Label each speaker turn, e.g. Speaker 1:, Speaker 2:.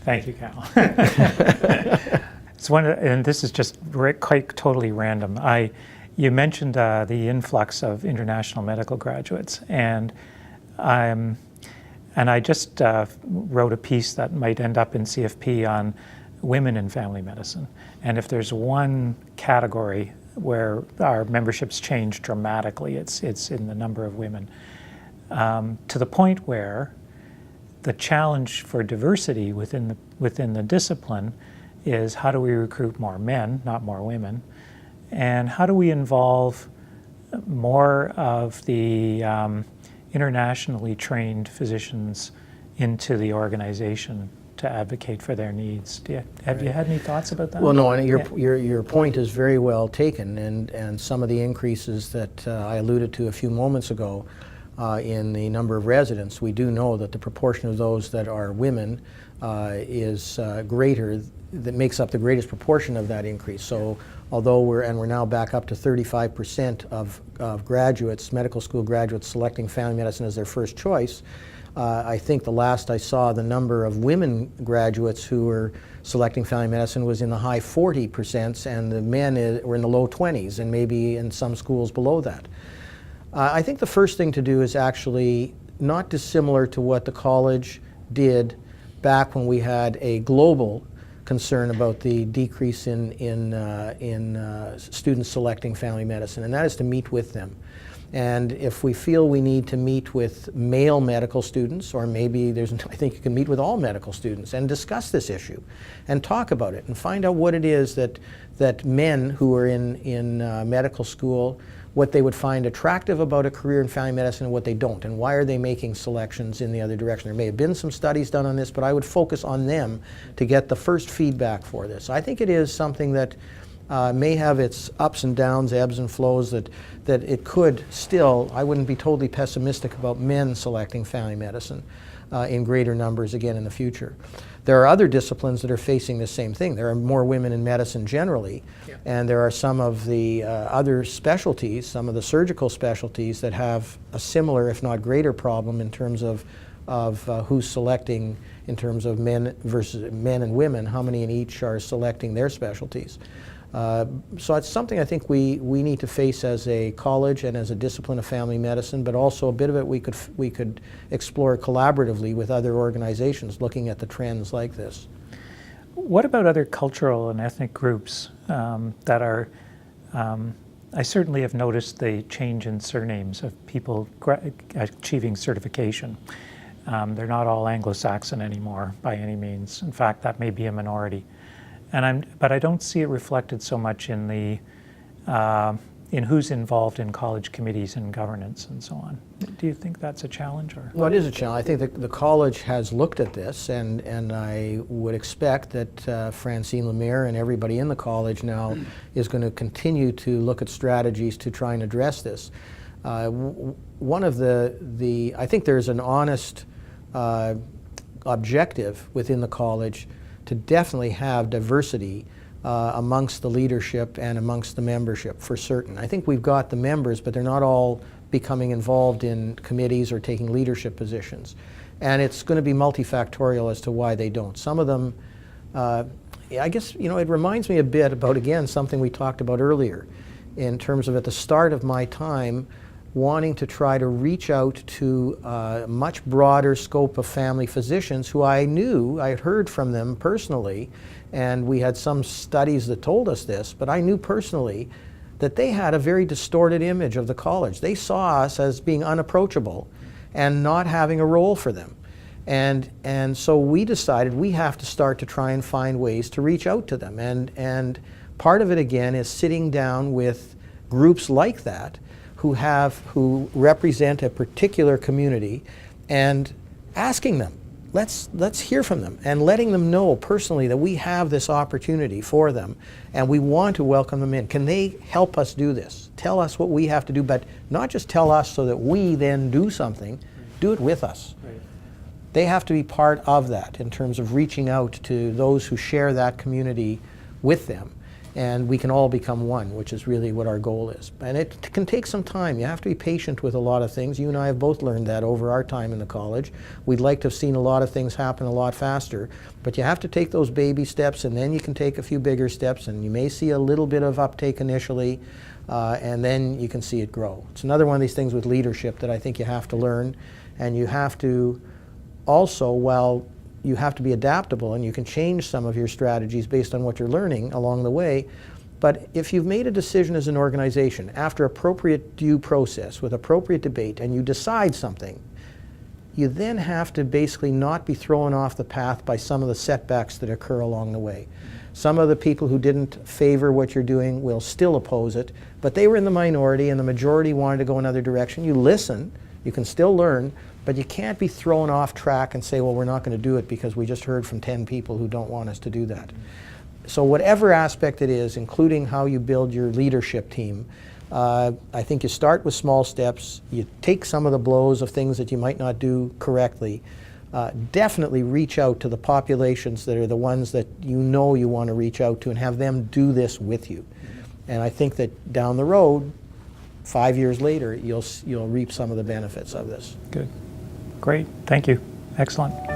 Speaker 1: Thank you, Cal. And this is just quite totally random. You mentioned the influx of international medical graduates, and I just wrote a piece that might end up in CFP on women in family medicine. And if there's one category where our memberships change dramatically, it's in the number of women, to the point where the challenge for diversity within the discipline is how do we recruit more men, not more women, and how do we involve more of the internationally trained physicians into the organization to advocate for their needs. Have you had any thoughts about that?
Speaker 2: Well, no, and your point is very well taken, and some of the increases that I alluded to a few moments ago in the number of residents, we do know that the proportion of those that are women is greater, that makes up the greatest proportion of that increase. So although we're now back up to 35% of graduates, medical school graduates, selecting family medicine as their first choice, I think the last I saw, the number of women graduates who were selecting family medicine was in the high 40%, and the men were in the low 20s, and maybe in some schools below that. I think the first thing to do is actually not dissimilar to what the college did back when we had a global concern about the decrease in students selecting family medicine, and that is to meet with them. And if we feel we need to meet with male medical students, or maybe I think you can meet with all medical students and discuss this issue and talk about it and find out what it is that men who are in medical school, what they would find attractive about a career in family medicine and what they don't, and why are they making selections in the other direction. There may have been some studies done on this, but I would focus on them to get the first feedback for this. I think it is something that may have its ups and downs, ebbs and flows, that it could still, I wouldn't be totally pessimistic about men selecting family medicine in greater numbers again in the future. There are other disciplines that are facing the same thing. There are more women in medicine generally, and there are some of the other specialties, some of the surgical specialties that have a similar, if not greater, problem in terms of who's selecting in terms of men versus men and women, how many in each are selecting their specialties. So it's something I think we need to face as a college and as a discipline of family medicine, but also a bit of it we could explore collaboratively with other organizations looking at the trends like this.
Speaker 1: What about other cultural and ethnic groups that are, I certainly have noticed the change in surnames of people achieving certification. They're not all Anglo-Saxon anymore by any means. In fact, that may be a minority. But I don't see it reflected so much in in who's involved in college committees and governance and so on. Do you think that's a challenge? Or?
Speaker 2: Well, it is a challenge. I think the college has looked at this, and I would expect that Francine Lemire and everybody in the college now is going to continue to look at strategies to try and address this. One of I think there's an honest objective within the college to definitely have diversity amongst the leadership and amongst the membership, for certain. I think we've got the members, but they're not all becoming involved in committees or taking leadership positions. And it's going to be multifactorial as to why they don't. Some of them, I guess, it reminds me a bit about, again, something we talked about earlier, in terms of at the start of my time, wanting to try to reach out to a much broader scope of family physicians who I had heard from them personally, and we had some studies that told us this, but I knew personally that they had a very distorted image of the college. They saw us as being unapproachable and not having a role for them. And so we decided we have to start to try and find ways to reach out to them. And part of it, again, is sitting down with groups like that who represent a particular community and asking them, let's hear from them, and letting them know personally that we have this opportunity for them and we want to welcome them in. Can they help us do this? Tell us what we have to do, but not just tell us so that we then do something, do it with us. Right. They have to be part of that in terms of reaching out to those who share that community with them and we can all become one, which is really what our goal is. And it can take some time. You have to be patient with a lot of things. You and I have both learned that over our time in the college. We'd like to have seen a lot of things happen a lot faster, but you have to take those baby steps, and then you can take a few bigger steps, and you may see a little bit of uptake initially, and then you can see it grow. It's another one of these things with leadership that I think you have to learn, and you have to also, while you have to be adaptable and you can change some of your strategies based on what you're learning along the way. But if you've made a decision as an organization after appropriate due process with appropriate debate and you decide something, you then have to basically not be thrown off the path by some of the setbacks that occur along the way. Some of the people who didn't favor what you're doing will still oppose it, but they were in the minority and the majority wanted to go another direction. You listen, you can still learn, but you can't be thrown off track and say, well, we're not going to do it because we just heard from 10 people who don't want us to do that. So whatever aspect it is, including how you build your leadership team, I think you start with small steps, you take some of the blows of things that you might not do correctly, definitely reach out to the populations that are the ones that you know you want to reach out to and have them do this with you. And I think that down the road, 5 years later, you'll reap some of the benefits of this.
Speaker 1: Good. Great. Thank you. Excellent.